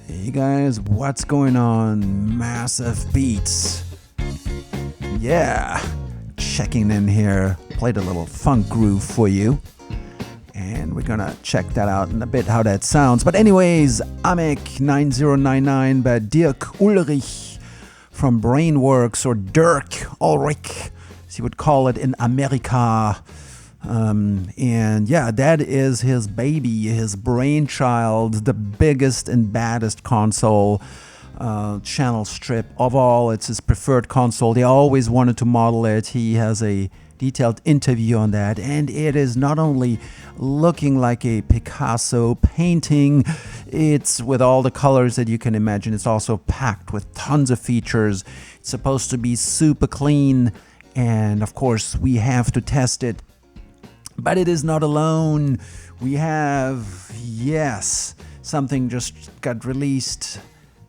Hey guys, what's going on? Massive beats. Yeah, checking in here. Played a little funk groove for you. And we're gonna check that out in a bit, how that sounds. But anyways, Amek 9099 by Dirk Ulrich from Brainworx, or Dirk Ulrich, as you would call it in America. And yeah, that is his baby, his brainchild, the biggest and baddest console channel strip of all. It's his preferred console. They always wanted to model it. He has a detailed interview on that, and it is not only looking like a Picasso painting, it's with all the colors that you can imagine. It's also packed with tons of features. It's supposed to be super clean, and of course we have to test it. But it is not alone. We have, yes, something just got released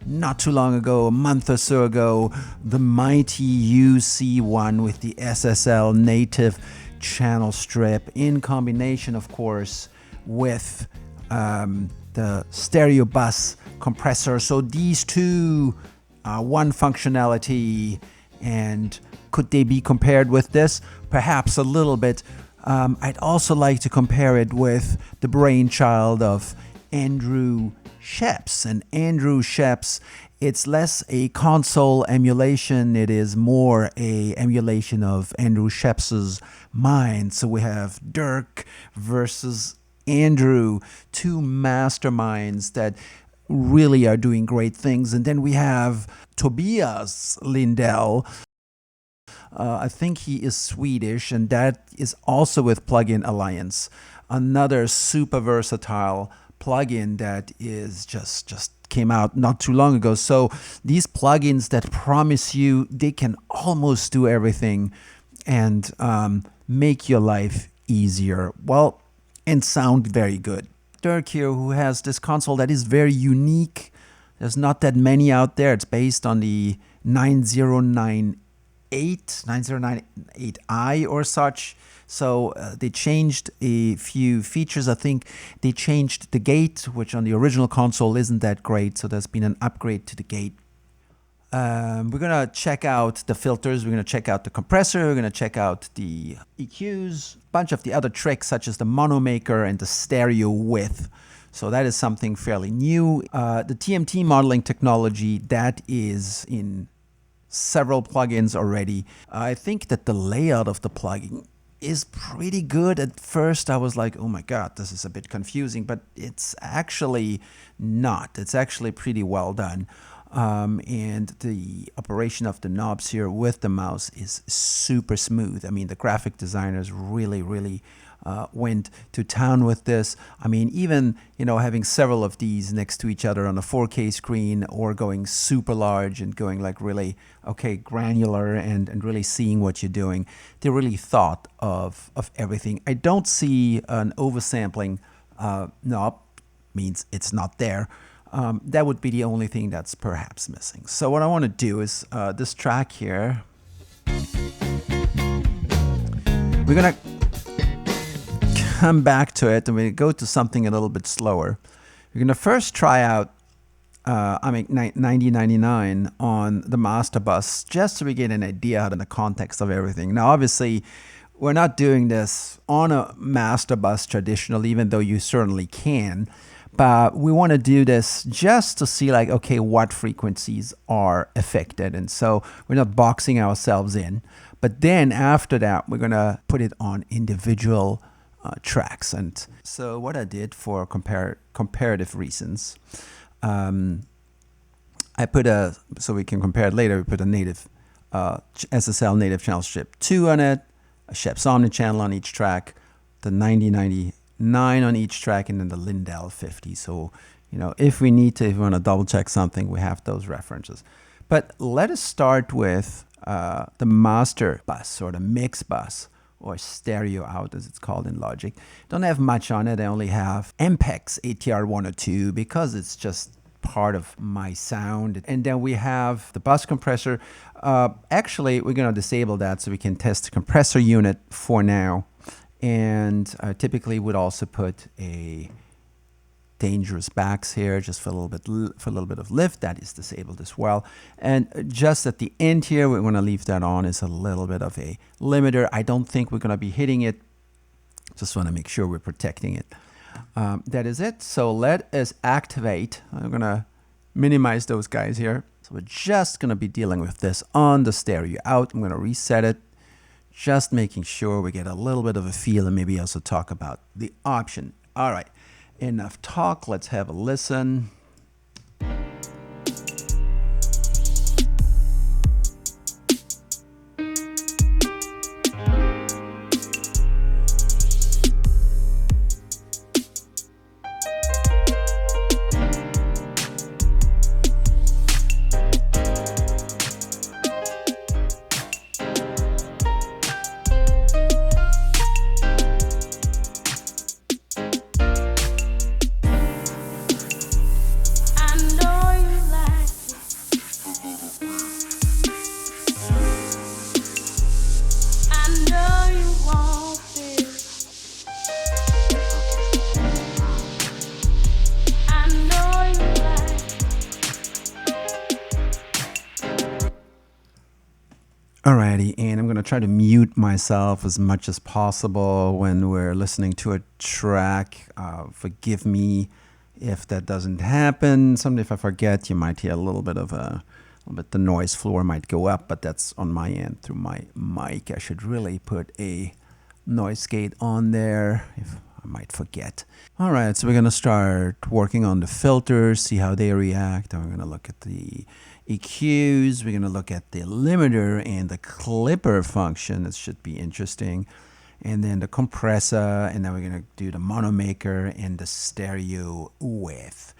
not too long ago, a month or so ago, the mighty UC1 with the SSL native channel strip, in combination, of course, with the Ssl Bus Compressor. So these two are one functionality, and could they be compared with this? Perhaps a little bit. I'd also like to compare it with the brainchild of Andrew Scheps. And Andrew Scheps, it's less a console emulation, it is more a emulation of Andrew Scheps's mind. So we have Dirk versus Andrew, two masterminds that really are doing great things. And then we have Tobias Lindell. I think he is Swedish, and that is also with Plugin Alliance, another super versatile plugin that is just came out not too long ago. So these plugins that promise you they can almost do everything and make your life easier, well, and sound very good. Dirk here, who has this console that is very unique. There's not that many out there. It's based on the 9098i or such. So they changed a few features. I think they changed the gate, which on the original console isn't that great. So there's been an upgrade to the gate. We're gonna check out the filters. We're gonna check out the compressor. We're gonna check out the EQs, a bunch of the other tricks such as the mono maker and the stereo width. So that is something fairly new. The TMT modeling technology, that is in several plugins already. I think that the layout of the plugin is pretty good. At first I was like, oh my god, this is a bit confusing, but it's actually not. It's actually pretty well done. And the operation of the knobs here with the mouse is super smooth. I mean, the graphic designers really went to town with this. I mean, even, having several of these next to each other on a 4K screen, or going super large and going like really, granular and really seeing what you're doing. They really thought of everything. I don't see an oversampling knob, means it's not there. That would be the only thing that's perhaps missing. So what I want to do is this track here. We're going to come back to it, and we go to something a little bit slower. We're going to first try out Amek 9099 on the master bus, just so we get an idea in the context of everything. Now, obviously, we're not doing this on a master bus traditionally, even though you certainly can. But we want to do this just to see, like, okay, what frequencies are affected. And so we're not boxing ourselves in. But then after that, we're going to put it on individual tracks. And so what I did for comparative reasons, I put so we can compare it later, we put a native SSL native channel strip 2 on it, a Scheps Omnichannel on each track, the 9099 on each track, and then the Lindell 50. So, if we need to, if we want to double check something, we have those references. But let us start with the master bus, or the mix bus, or stereo out as it's called in Logic. Don't have much on it. I only have MPEX ATR 102 because it's just part of my sound. And then we have the bus compressor. Actually, we're going to disable that so we can test the compressor unit for now. And typically would also put a dangerous backs here, just for a little bit of lift. That is disabled as well. And just at the end here, we're going to leave that on as a little bit of a limiter. I don't think we're going to be hitting it. Just want to make sure we're protecting it. That is it. So let us activate. I'm going to minimize those guys here. So we're just going to be dealing with this on the stereo out. I'm going to reset it. Just making sure we get a little bit of a feel, and maybe also talk about the option. All right, enough talk. Let's have a listen. Alrighty, and I'm going to try to mute myself as much as possible when we're listening to a track. Forgive me if that doesn't happen. Someday if I forget, you might hear a little bit the noise floor might go up, but that's on my end through my mic. I should really put a noise gate on there if I might forget. Alright, so we're going to start working on the filters, see how they react, and we're going to look at the EQs, we're going to look at the limiter and the clipper function. This should be interesting. And then the compressor, and then we're going to do the mono maker and the stereo width.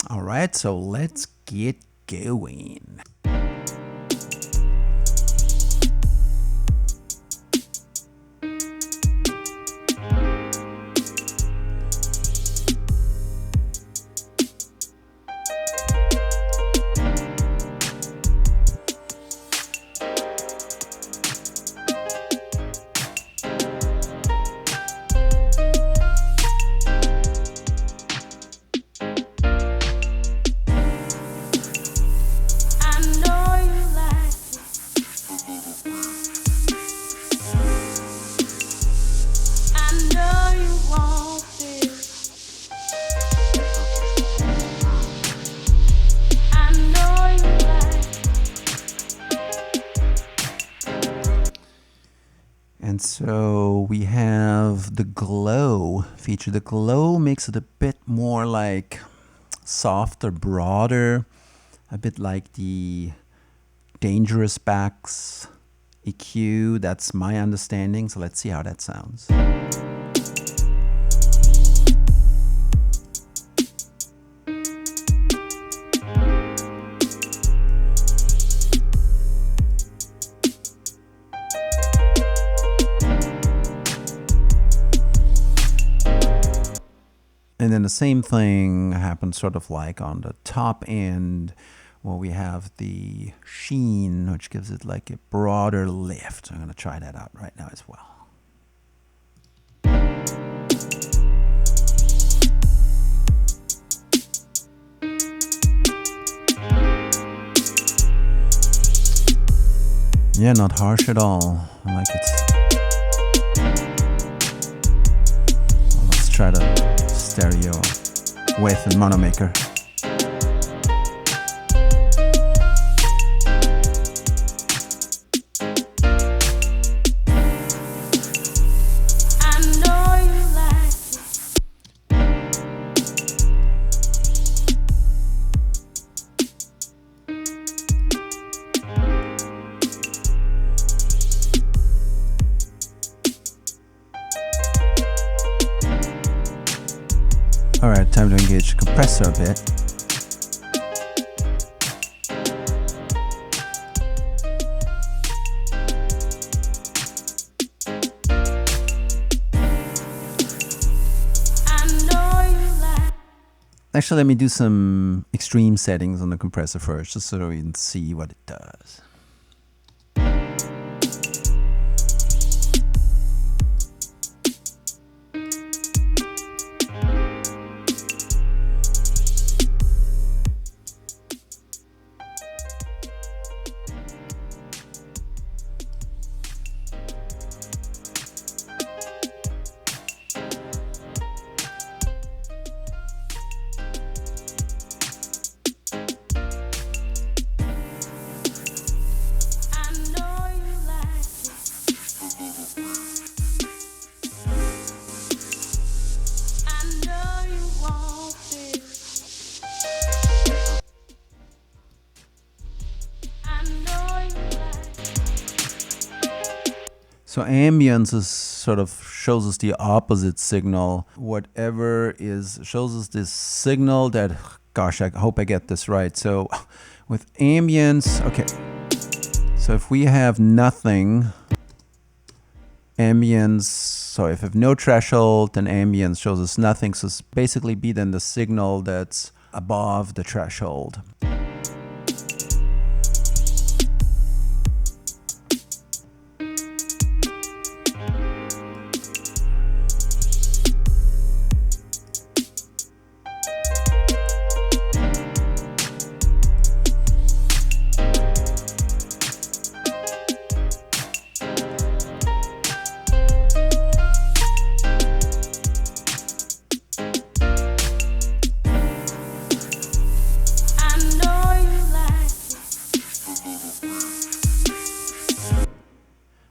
All right, so let's get going. So we have the glow feature. The glow makes it a bit more like softer, broader, a bit like the dangerous backs EQ. That's my understanding. So let's see how that sounds. And then the same thing happens sort of like on the top end where we have the Sheen, which gives it like a broader lift. I'm going to try that out right now as well. Yeah, not harsh at all. I like it. Well, let's try the stereo width and mono maker. Alright, time to engage the compressor a bit. Actually, let me do some extreme settings on the compressor first, just so we can see what it does. So ambience is sort of shows us the opposite signal. Whatever is shows us this signal that, gosh, I hope I get this right. So with ambience, okay. So if we have nothing, ambience, so if we have no threshold, then ambience shows us nothing. So it's basically be then the signal that's above the threshold.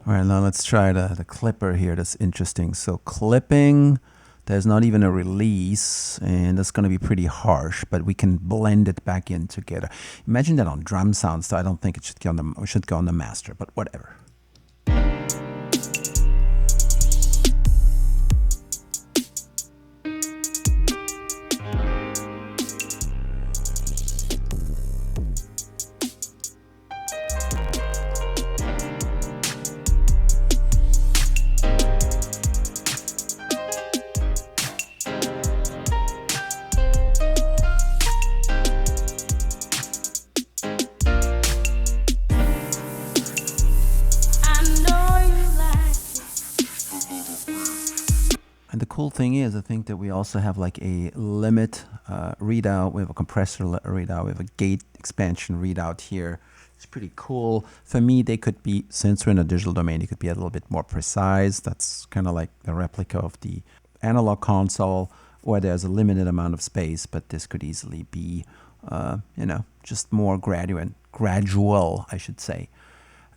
All right, now let's try the clipper here. That's interesting. So clipping, there's not even a release, and that's going to be pretty harsh, but we can blend it back in together. Imagine that on drum sounds. So I don't think it should go on the master, but whatever. And the cool thing is, I think that we also have like a limit readout. We have a compressor readout. We have a gate expansion readout here. It's pretty cool. For me, they could be, since we're in a digital domain, they could be a little bit more precise. That's kind of like the replica of the analog console, where there's a limited amount of space, but this could easily be, you know, just more gradual, I should say.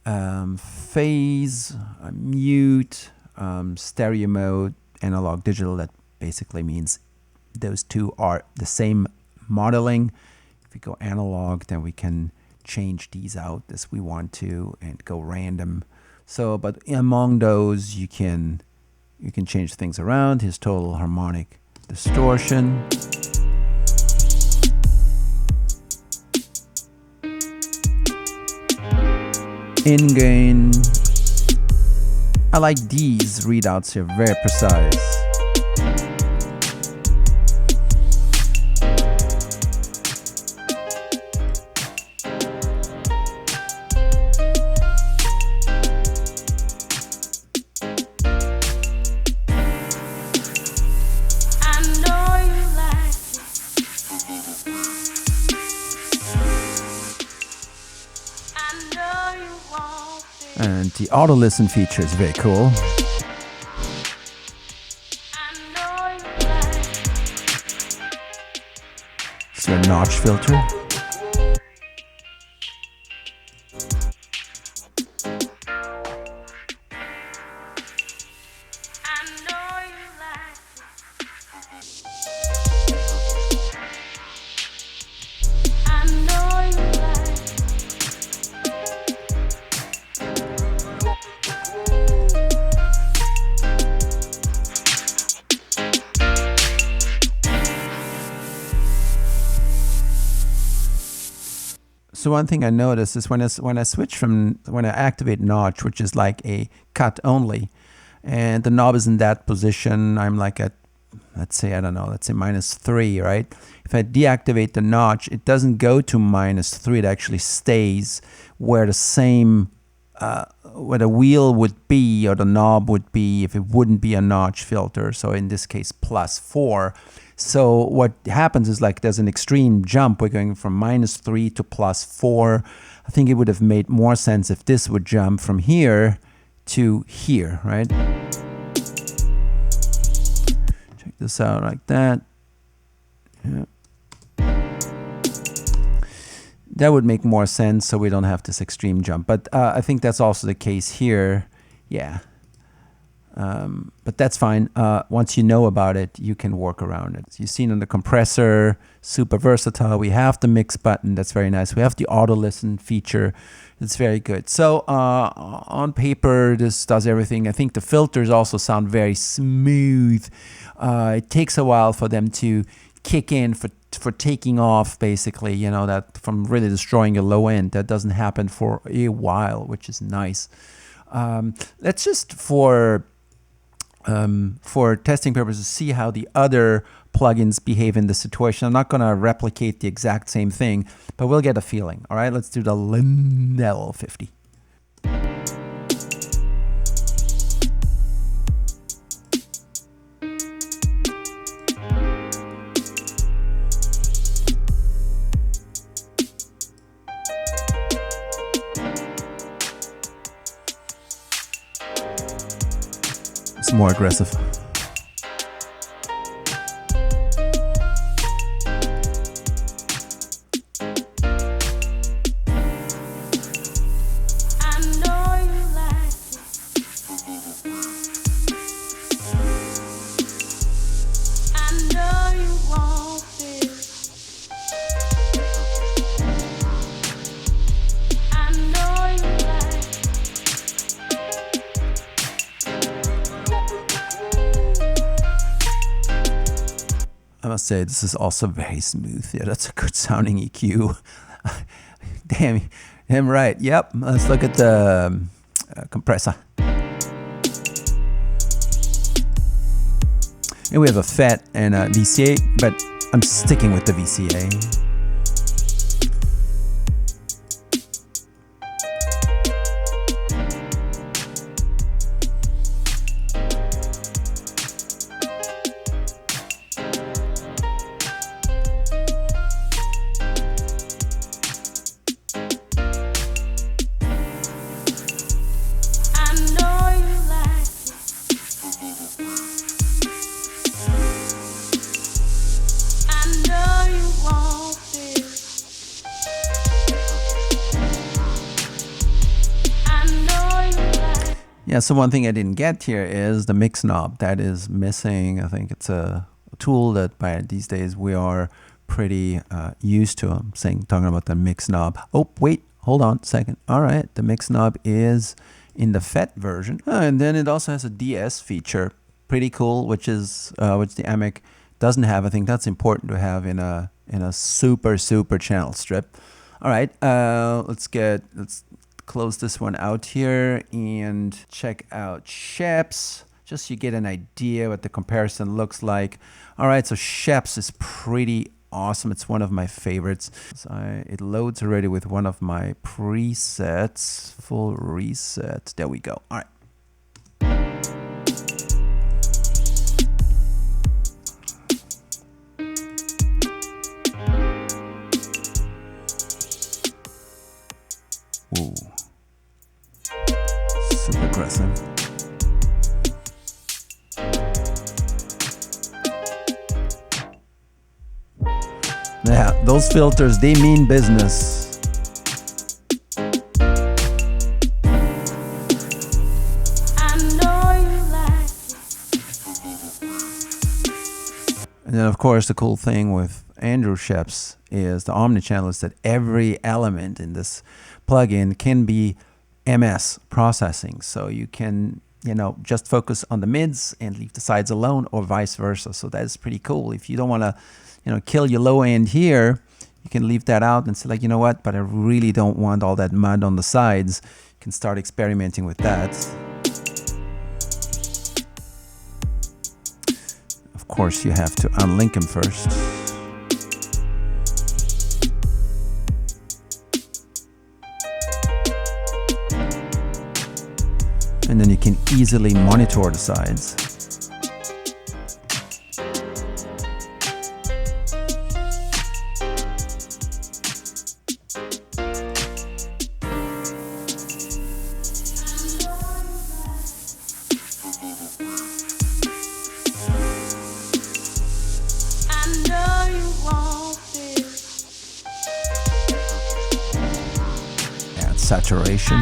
Phase, mute, stereo mode, analog digital. That basically means those two are the same modeling. If we go analog, then we can change these out as we want to and go random. So, but among those, you can change things around. His total harmonic distortion. In gain. I like these readouts here, very precise. And the auto listen feature is very cool. It's a notch filter. So one thing I noticed is when I switch from, when I activate notch, which is like a cut only, and the knob is in that position, I'm like at, let's say, I don't know, let's say -3, right? If I deactivate the notch, it doesn't go to -3, it actually stays where the same, where the wheel would be or the knob would be if it wouldn't be a notch filter. So in this case, +4. So what happens is like there's an extreme jump. We're going from -3 to +4. I think it would have made more sense if this would jump from here to here, right? Check this out like that. Yeah. That would make more sense so we don't have this extreme jump. But I think that's also the case here. Yeah. But that's fine. Once you know about it, you can work around it. You've seen on the compressor, super versatile. We have the mix button. That's very nice. We have the auto listen feature. It's very good. So on paper, this does everything. I think the filters also sound very smooth. It takes a while for them to kick in, for taking off, basically, you know, that from really destroying a low end. That doesn't happen for a while, which is nice. Let's just for testing purposes see how the other plugins behave in this situation. I'm not going to replicate the exact same thing, but we'll get a feeling. All right, let's do the Lindell 50. It's more aggressive. I must say, this is also very smooth. Yeah, that's a good sounding EQ. Damn right. Yep. Let's look at the compressor. And we have a FET and a VCA, but I'm sticking with the VCA. Yeah, so one thing I didn't get here is the mix knob. That is missing. I think it's a tool that by these days we are pretty used to. I'm talking about the mix knob. Oh, wait, hold on a second. All right, the mix knob is in the FET version. And then it also has a DS feature. Pretty cool, which the Amek doesn't have. I think that's important to have in a super channel strip. All right, let's close this one out here and check out Scheps, just so you get an idea what the comparison looks like. All right, so Scheps is pretty awesome. It's one of my favorites. So it loads already with one of my presets, full reset. There we go. All right. Ooh. Super aggressive. Yeah, those filters, they mean business. And then, of course, the cool thing with Andrew Scheps is the Omnichannel is that every element in this plugin can be MS processing. So you can, just focus on the mids and leave the sides alone, or vice versa. So that is pretty cool. If you don't want to, kill your low end here, you can leave that out and say, like, you know what, but I really don't want all that mud on the sides. You can start experimenting with that. Of course, you have to unlink them first. And then you can easily monitor the sides. Add saturation.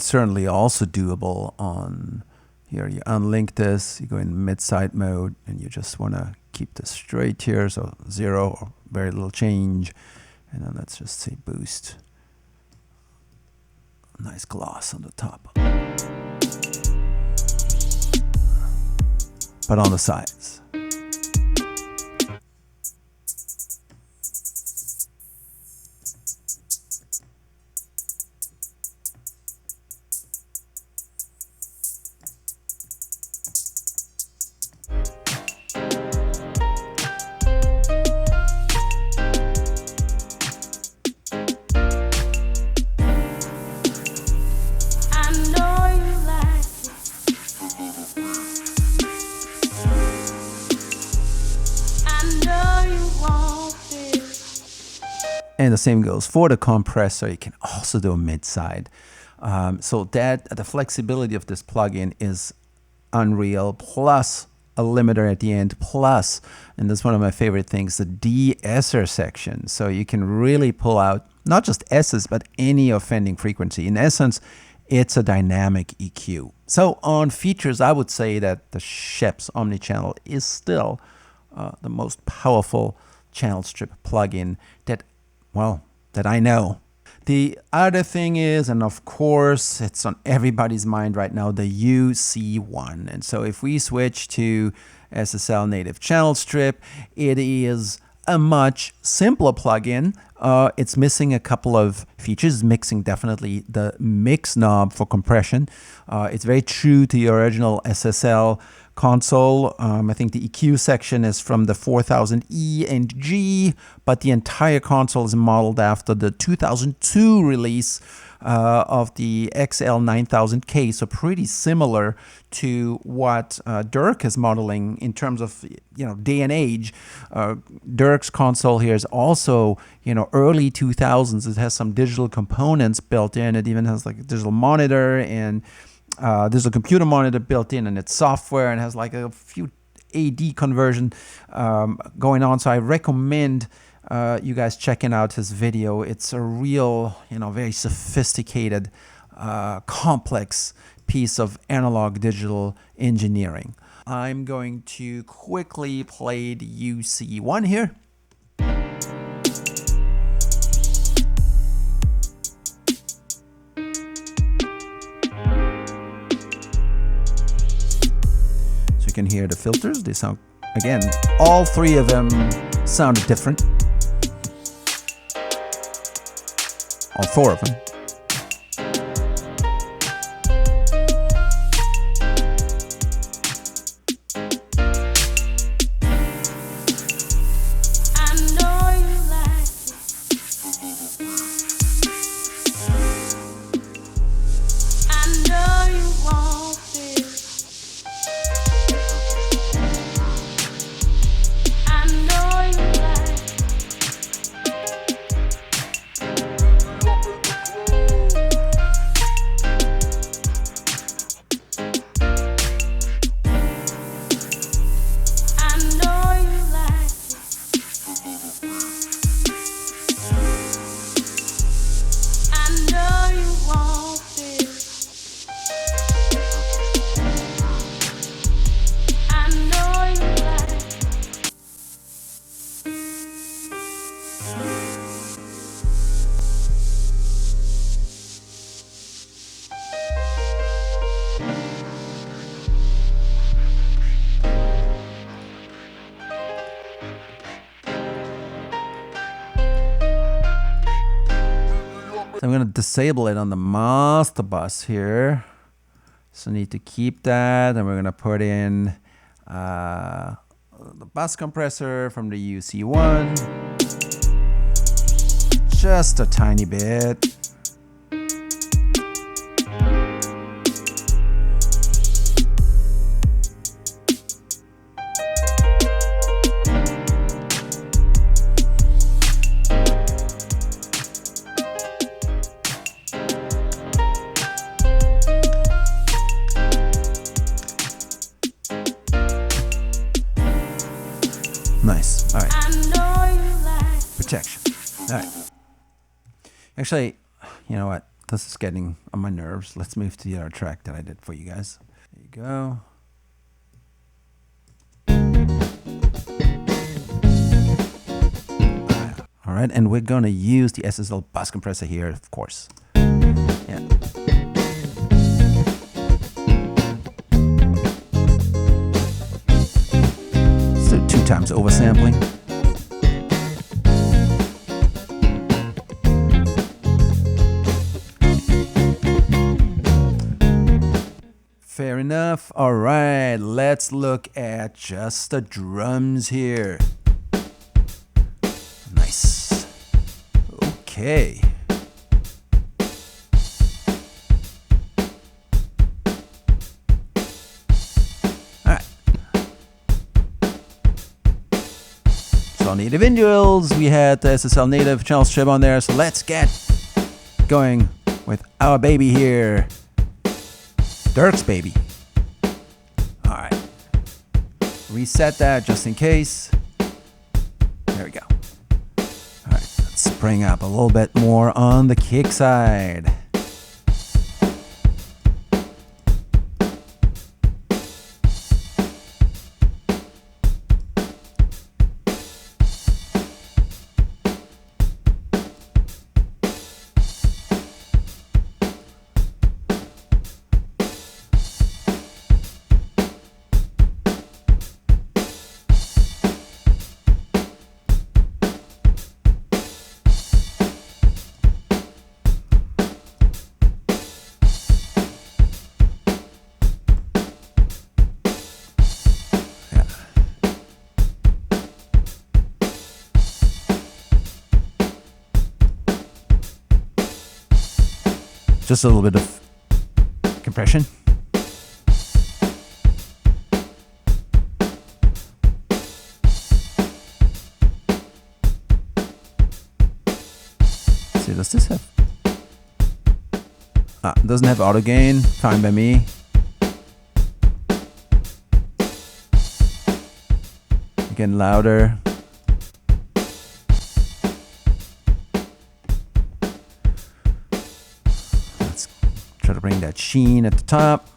and certainly also doable on here. You unlink this, you go in mid-side mode, and you just want to keep this straight here, so 0 or very little change. And then let's just say boost. Nice gloss on the top. But on the sides. And the same goes for the compressor. You can also do a mid-side. So that the flexibility of this plugin is unreal, plus a limiter at the end, plus, and that's one of my favorite things, the de-esser section. So you can really pull out not just S's, but any offending frequency. In essence, it's a dynamic EQ. So on features, I would say that the Scheps Omnichannel is still the most powerful channel strip plugin that, well, that I know. The other thing is, and of course, it's on everybody's mind right now, the UC1. And so if we switch to SSL native channel strip, it is a much simpler plugin. It's missing a couple of features. Mixing, definitely the mix knob for compression. It's very true to the original SSL console. I think the EQ section is from the 4000 E and G, but the entire console is modeled after the 2002 release of the XL 9000K, so pretty similar to what Dirk is modeling in terms of, you know, day and age. Dirk's console here is also, you know, early 2000s. It has some digital components built in. It even has like a digital monitor, and there's a computer monitor built in, and it's software, and has like a few AD conversion going on. So I recommend you guys checking out his video. It's a real, you know, very sophisticated, complex piece of analog digital engineering. I'm going to quickly play the UC1 here. So you can hear the filters. They sound, again, all three of them sound different. All four of them. I'm going to disable it on the master bus here. So I need to keep that. And we're going to put in the bus compressor from the UC1. Just a tiny bit. Nice. All right. Protection. All right. Actually, you know what? this is getting on my nerves. Let's move to the other track that I did for you guys. There you go. All right, and we're going to use the SSL Bus Compressor here, of course. Yeah. So 2 times oversampling. Fair enough. All right, let's look at just the drums here. Nice. Okay. All right. So on the individuals, we had the SSL native channel strip on there. So let's get going with our baby here. Dirk's baby. All right. Reset that just in case. There we go. All right. Let's bring up a little bit more on the kick side. Just a little bit of compression. See, does this have... it doesn't have auto gain. Fine by me. Again, louder. Try to bring that sheen at the top.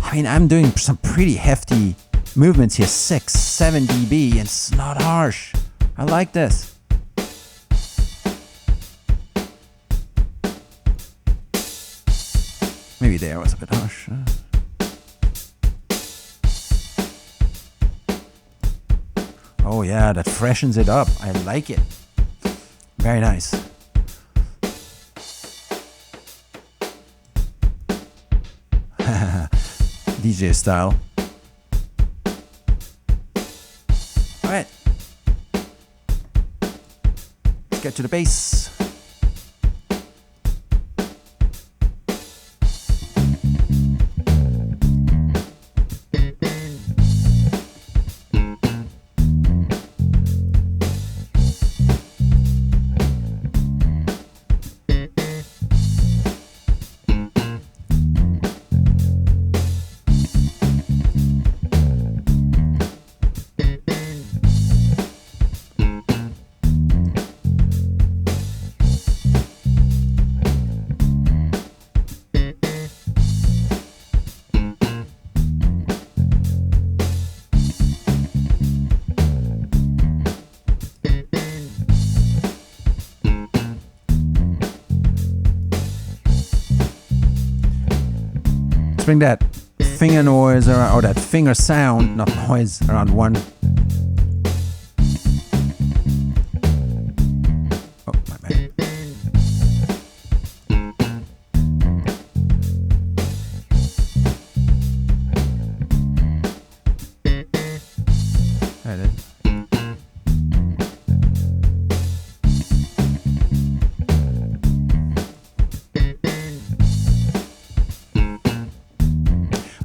I mean, I'm doing some pretty hefty movements here, 6, 7 dB, and it's not harsh. I like this. Maybe there was a bit harsh. Oh yeah, that freshens it up. I like it. Very nice. DJ style. All right. Let's get to the bass. Bring that finger noise around, or that finger sound, not noise, around 1. Oh, my bad. I did.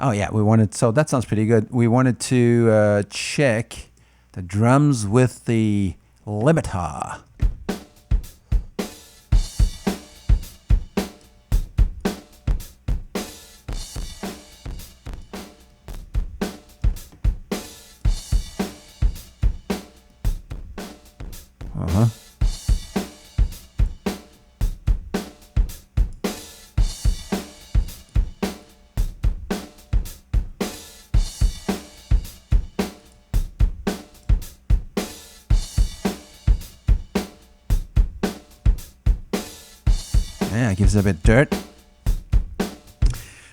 Oh yeah, we wanted, so that sounds pretty good. We wanted to check the drums with the limiter. Yeah, it gives it a bit dirt.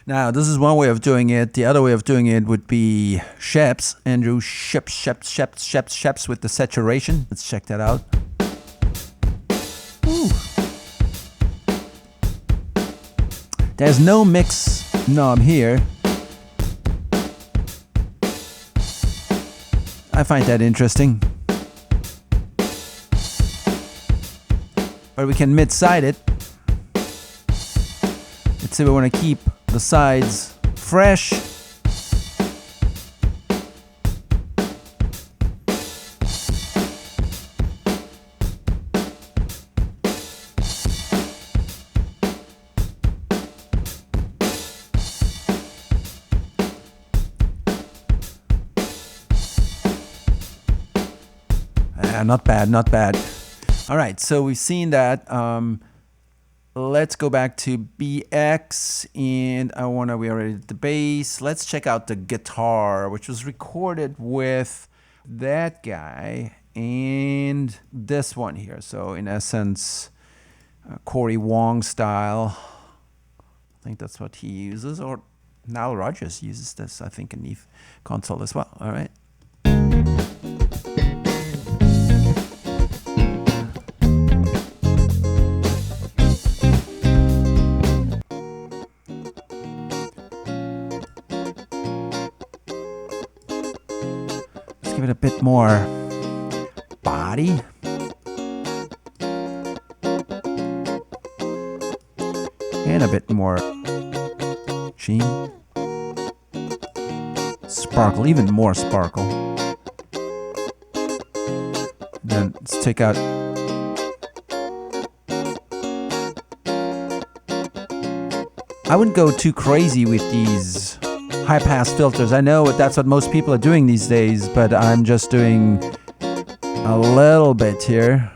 Now, this is one way of doing it. The other way of doing it would be Scheps. Andrew Scheps with the saturation. Let's check that out. Ooh. There's no mix knob here. I find that interesting. But we can mid-side it. Let's say we want to keep the sides fresh. Not bad, not bad. All right, so we've seen that. Let's go back to BX, and we already did the bass. Let's check out the guitar, which was recorded with that guy and this one here. So in essence, Corey Wong style. I think that's what he uses, or Nile Rodgers uses this, I think, in Neve console as well. All right. Give it a bit more body. And a bit more sheen. Sparkle, even more sparkle. Then let's take out. I wouldn't go too crazy with these high pass filters. I know that's what most people are doing these days, but I'm just doing a little bit here.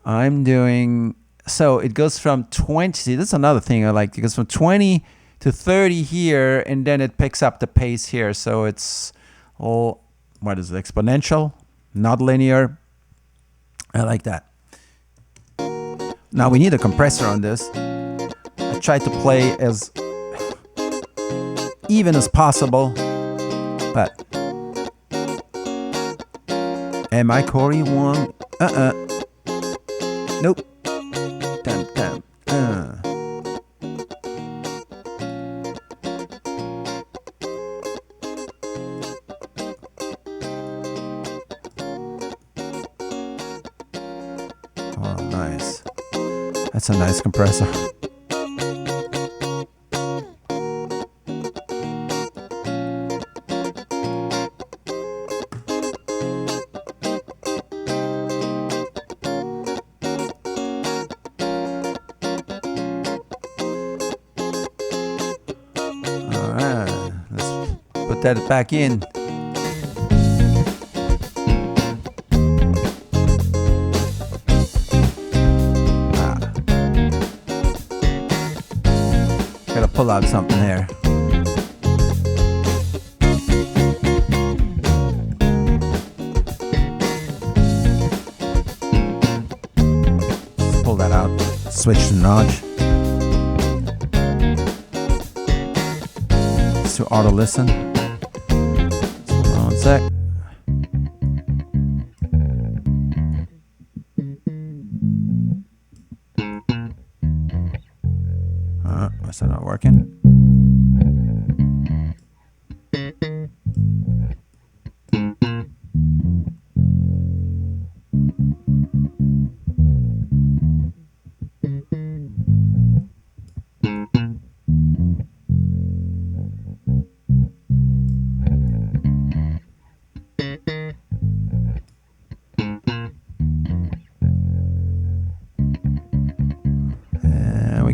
I'm doing, so it goes from 20, see, this is another thing I like. It goes from 20 to 30 here, and then it picks up the pace here. So it's all, what is it, exponential, not linear. I like that. Now we need a compressor on this. I tried to play as even as possible, but am I Corey Wong? Nope. Damn. Oh, nice. That's a nice compressor. That back in. Gotta pull out something there. Just pull that out. Switch to notch. Just to auto listen. One sec. Is that not working?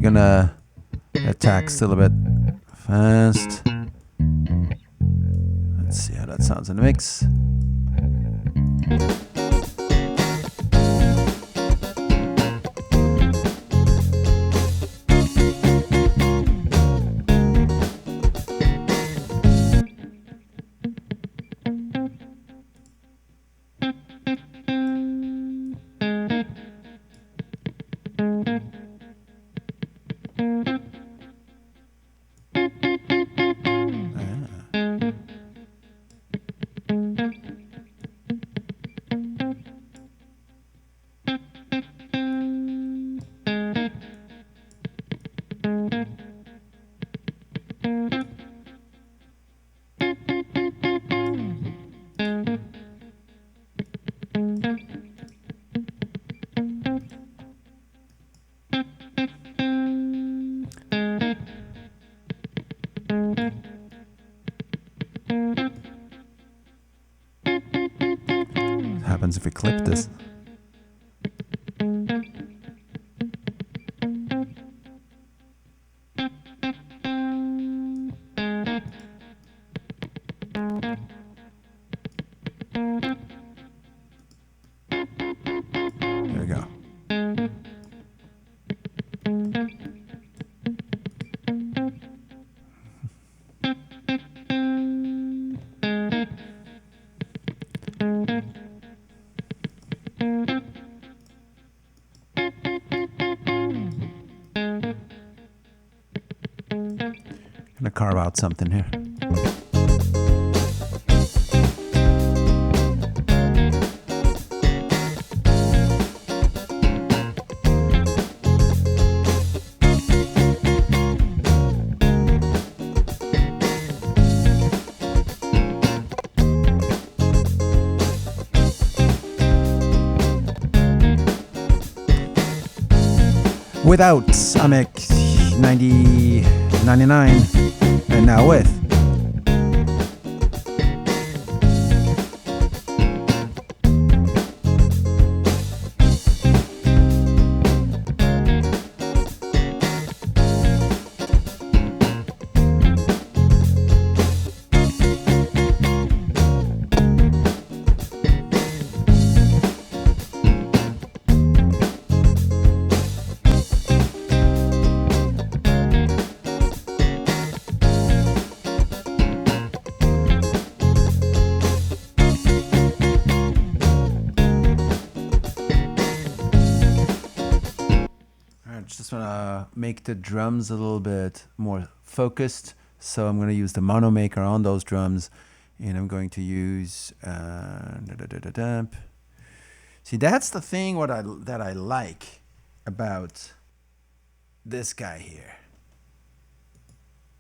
Gonna attack still a bit fast. Let's see how that sounds in the mix. What happens if we clip this? There we go. Gonna carve out something here. Without Amek 99, and now with. Just want to make the drums a little bit more focused, so I'm going to use the mono maker on those drums, and I'm going to use see, that's the thing that I like about this guy here.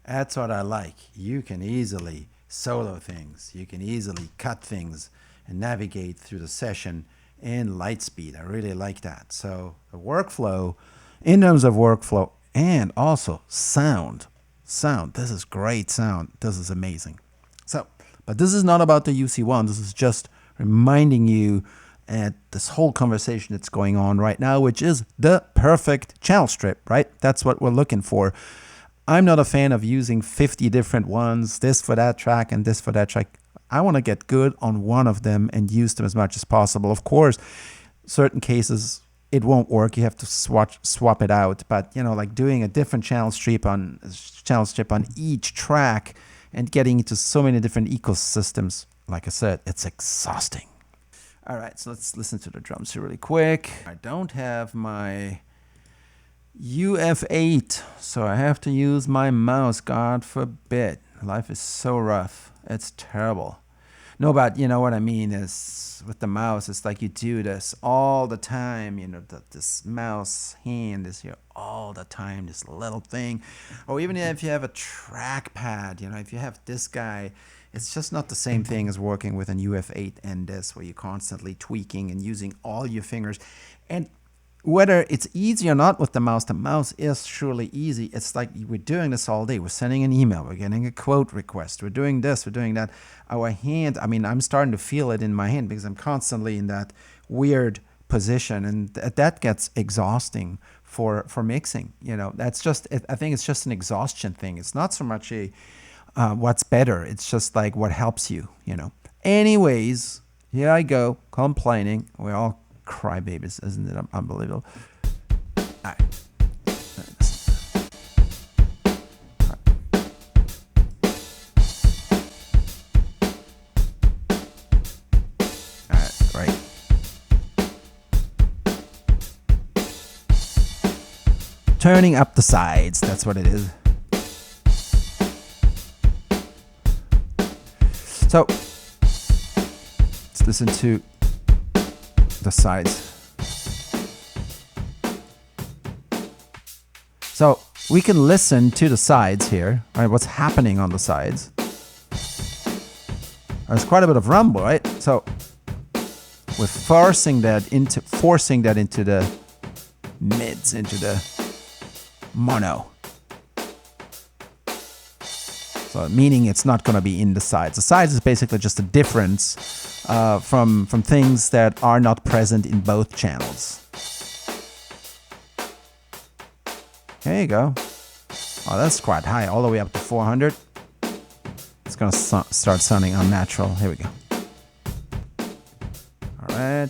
That's what I like. You can easily solo things, you can easily cut things and navigate through the session in light speed. I really like that. So the workflow, in terms of workflow, and also sound, this is great sound. This is amazing. So, but this is not about the UC1. This is just reminding you at this whole conversation that's going on right now, which is the perfect channel strip, right? That's what we're looking for. I'm not a fan of using 50 different ones, this for that track and this for that track. I want to get good on one of them and use them as much as possible. Of course, certain cases, it won't work. You have to swap it out. But, you know, like doing a different channel strip on each track and getting into so many different ecosystems, like I said, it's exhausting. All right, so let's listen to the drums here really quick. I don't have my UF8, so I have to use my mouse. God forbid. Life is so rough. It's terrible. No, but you know what I mean is with the mouse, it's like you do this all the time. You know, this mouse hand is here all the time, this little thing. Or even if you have a trackpad, you know, if you have this guy, it's just not the same thing as working with an UF8 and this, where you're constantly tweaking and using all your fingers. And whether it's easy or not with the mouse is surely easy. It's like we're doing this all day. We're sending an email. We're getting a quote request. We're doing this. We're doing that. Our hand, I mean, I'm starting to feel it in my hand because I'm constantly in that weird position. And that gets exhausting for mixing. You know, that's just, I think it's just an exhaustion thing. It's not so much a what's better. It's just like what helps you, you know. Anyways, here I go, complaining. We're all crybabies, isn't it? Unbelievable. All right. All right, great. Turning up the sides, that's what it is. So, let's listen to the sides. So we can listen to the sides here, right? What's happening on the sides? There's quite a bit of rumble, right? So we're forcing that into the mids, into the mono. So meaning it's not going to be in the sides. The sides is basically just a difference from things that are not present in both channels. There you go. Oh, that's quite high, all the way up to 400. It's going to start sounding unnatural. Here we go. All right.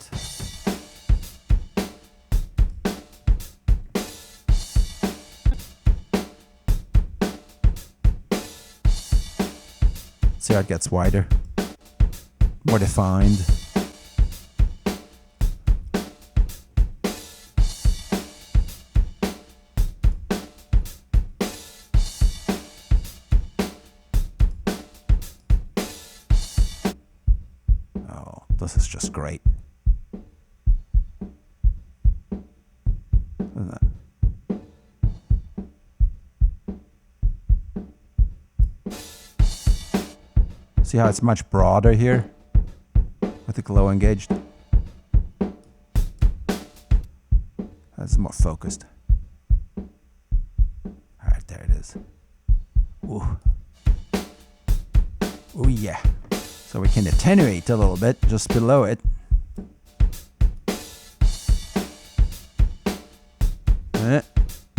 See how it gets wider, more defined. Oh, this is just great. Isn't it? See how it's much broader here with the glow engaged? That's more focused. Alright, there it is. Ooh. Ooh, yeah. So we can attenuate a little bit just below it.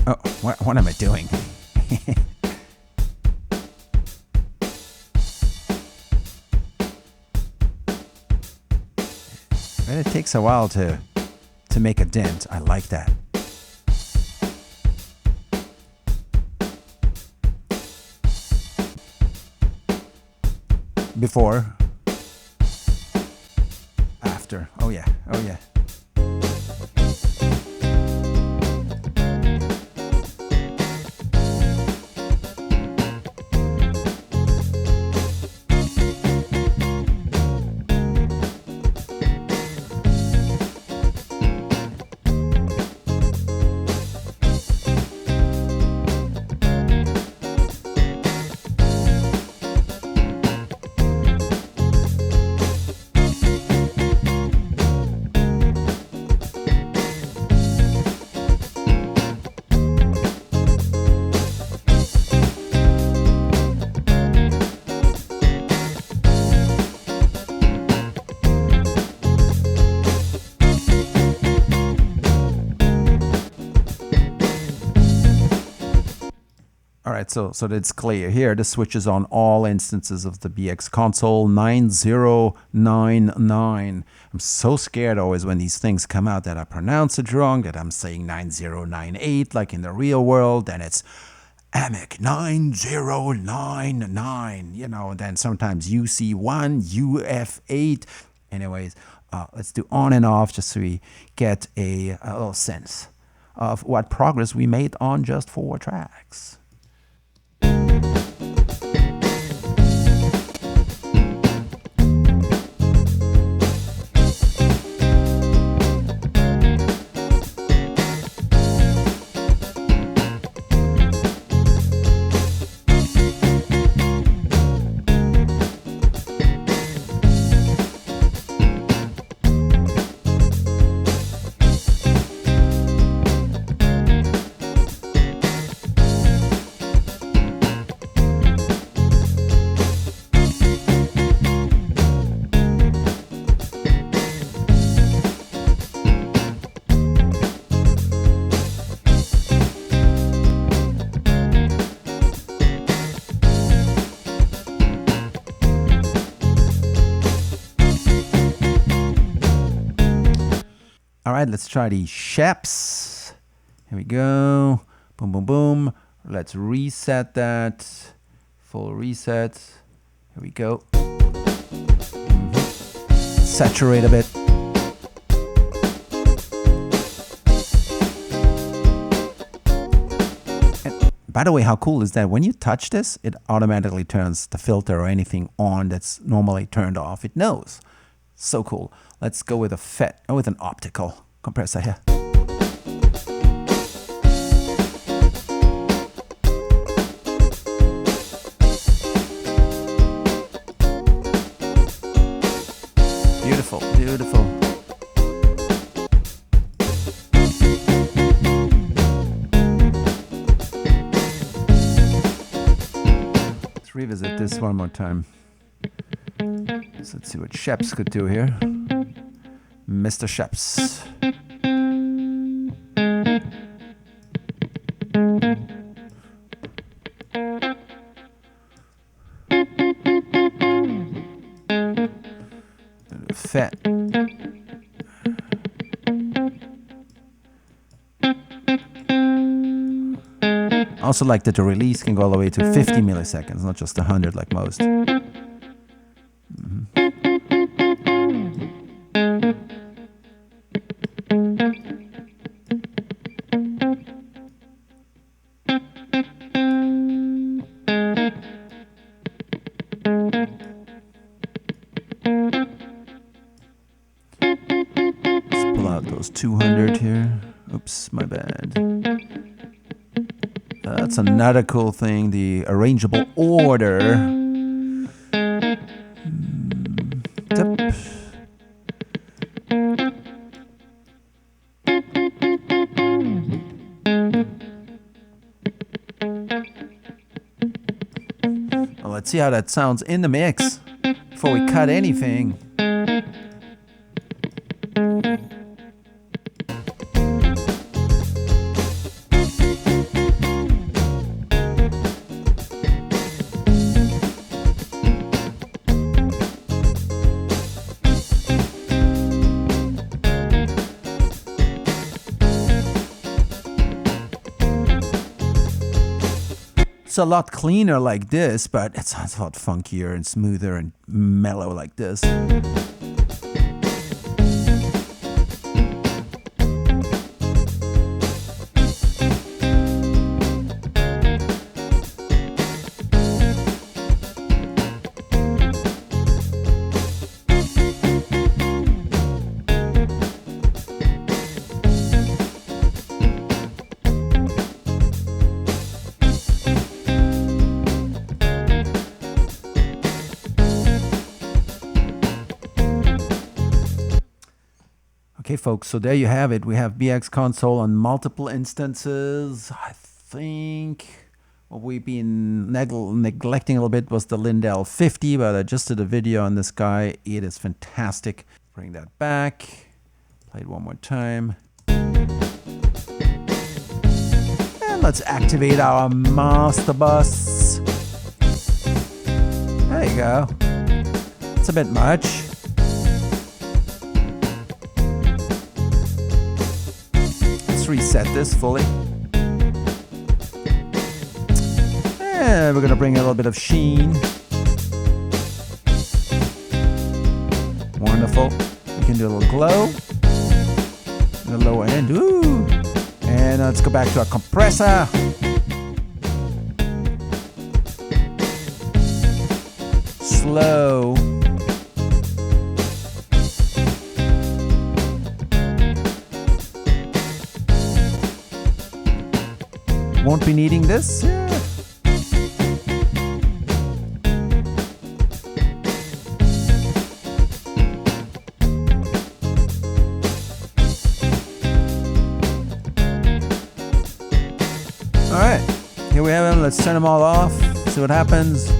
Oh, what am I doing? It takes a while to make a dent. I like that. Before. After. Oh yeah. Oh yeah. Alright, so it's clear here. The switch is on all instances of the BX console 9099. I'm so scared always when these things come out that I pronounce it wrong, that I'm saying 9098 like in the real world, and it's Amek 9099, you know, and then sometimes UC1, UF8. Anyways, let's do on and off just so we get a little sense of what progress we made on just 4 tracks. All right, let's try the Scheps. Here we go. Boom, boom, boom. Let's reset that. Full reset. Here we go. Saturate a bit. And by the way, how cool is that? When you touch this, it automatically turns the filter or anything on that's normally turned off. It knows. So cool. Let's go with a FET, or with an optical compressor here. Beautiful, beautiful. Let's revisit this one more time. So let's see what Scheps could do here. Mr. Scheps. Fat. Also like that the release can go all the way to 50 milliseconds, not just 100 like most. Let's pull out those 200 here. Oops, my bad. That's another cool thing, the arrangeable order. Tip. Well, let's see how that sounds in the mix before we cut anything. It's a lot cleaner like this, but it sounds a lot funkier and smoother and mellow like this. Okay, folks, so there you have it. We have BX console on multiple instances. I think what we've been neglecting a little bit was the Lindell 50, but I just did a video on this guy. It is fantastic. Bring that back. Play it one more time. And let's activate our master bus. There you go. It's a bit much. Reset this fully. And we're going to bring a little bit of sheen. Wonderful. We can do a little glow. The lower end. Ooh. And let's go back to our compressor. Slow. Won't be needing this. Yeah. All right, here we have them. Let's turn them all off. See what happens.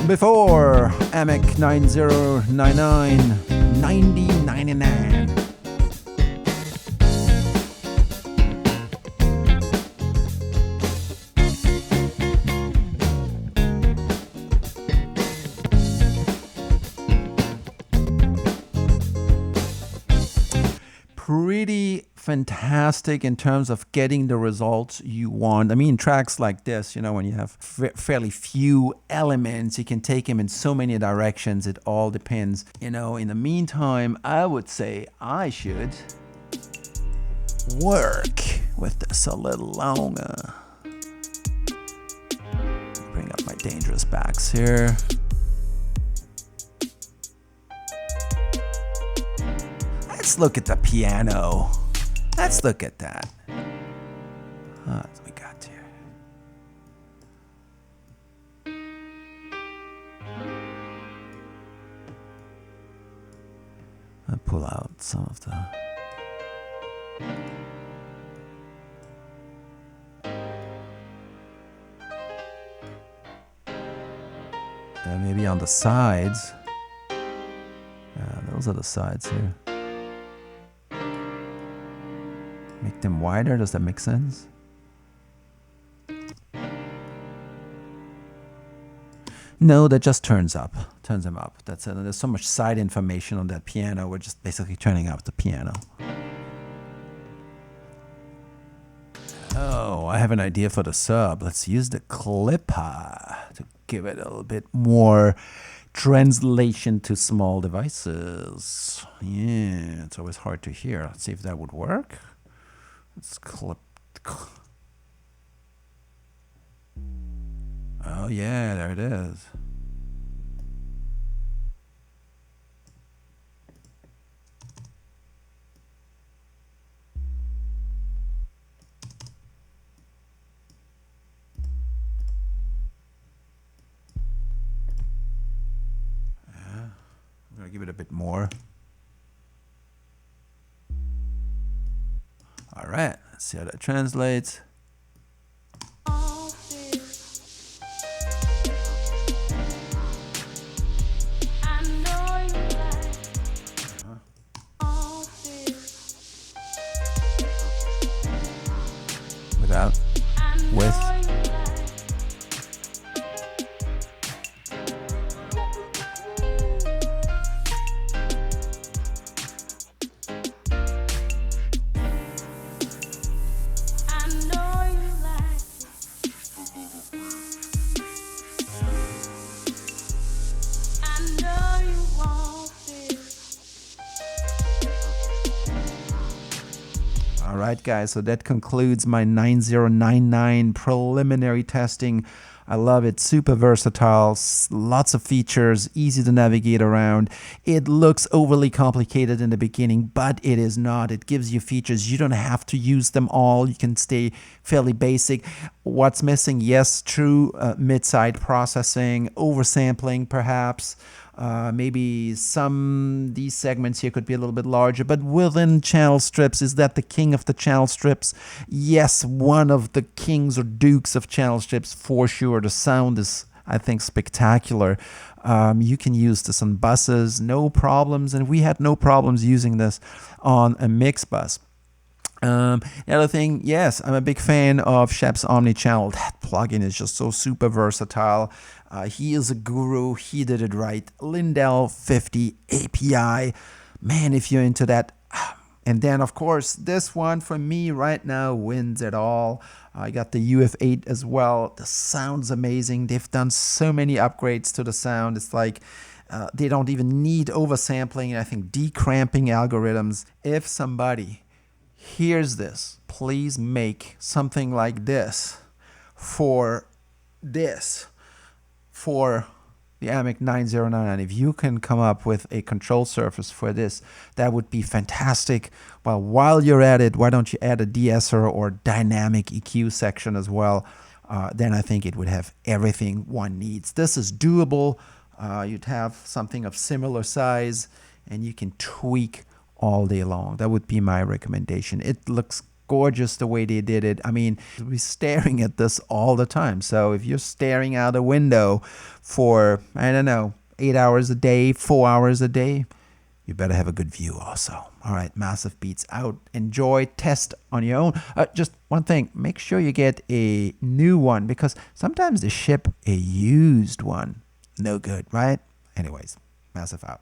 Before Amek 9099. 9099. Pretty fantastic in terms of getting the results you want. I mean, tracks like this, you know, when you have fairly few elements, you can take them in so many directions. It all depends. You know, in the meantime, I would say I should work with this a little longer. Bring up my dangerous backs here. Let's look at the piano. Let's look at that. What we got here? I'll pull out some of the maybe on the sides. Those are the sides here. Make them wider. Does that make sense? No, that just turns them up. That's it. And there's so much side information on that piano. We're just basically turning up the piano. Oh, I have an idea for the sub. Let's use the clipper to give it a little bit more translation to small devices. Yeah, it's always hard to hear. Let's see if that would work. Let's clip. Oh yeah, there it is. I'm gonna give it a bit more. All right, let's see how that translates. Without, with. Alright guys, so that concludes my 9099 preliminary testing. I love it, super versatile, lots of features, easy to navigate around. It looks overly complicated in the beginning, but it is not. It gives you features. You don't have to use them all. You can stay fairly basic. What's missing? Yes, true mid-side processing, oversampling perhaps. Maybe these segments here could be a little bit larger, but within channel strips, is that the king of the channel strips? Yes, one of the kings or dukes of channel strips for sure. The sound is, I think, spectacular. You can use this on buses, no problems, and we had no problems using this on a mix bus. The other thing, yes, I'm a big fan of Scheps Omnichannel. That plugin is just so super versatile. He is a guru. He did it right. Lindell 50 API. Man, if you're into that. And then, of course, this one for me right now wins it all. I got the UF8 as well. The sound's amazing. They've done so many upgrades to the sound. It's like they don't even need oversampling and I think decramping algorithms. If somebody hears this, please make something like this for the Amek 9099. If you can come up with a control surface for this, that would be fantastic. Well, while you're at it, why don't you add a de-esser or dynamic EQ section as well? Then I think it would have everything one needs. This is doable. You'd have something of similar size and you can tweak all day long. That would be my recommendation. It looks gorgeous the way they did it. I mean, we're staring at this all the time. So if you're staring out a window for, I don't know, 8 hours a day, 4 hours a day, you better have a good view also. All right, Massive Beats out. Enjoy, test on your own. Just one thing, make sure you get a new one because sometimes they ship a used one. No good, right? Anyways, Massive out.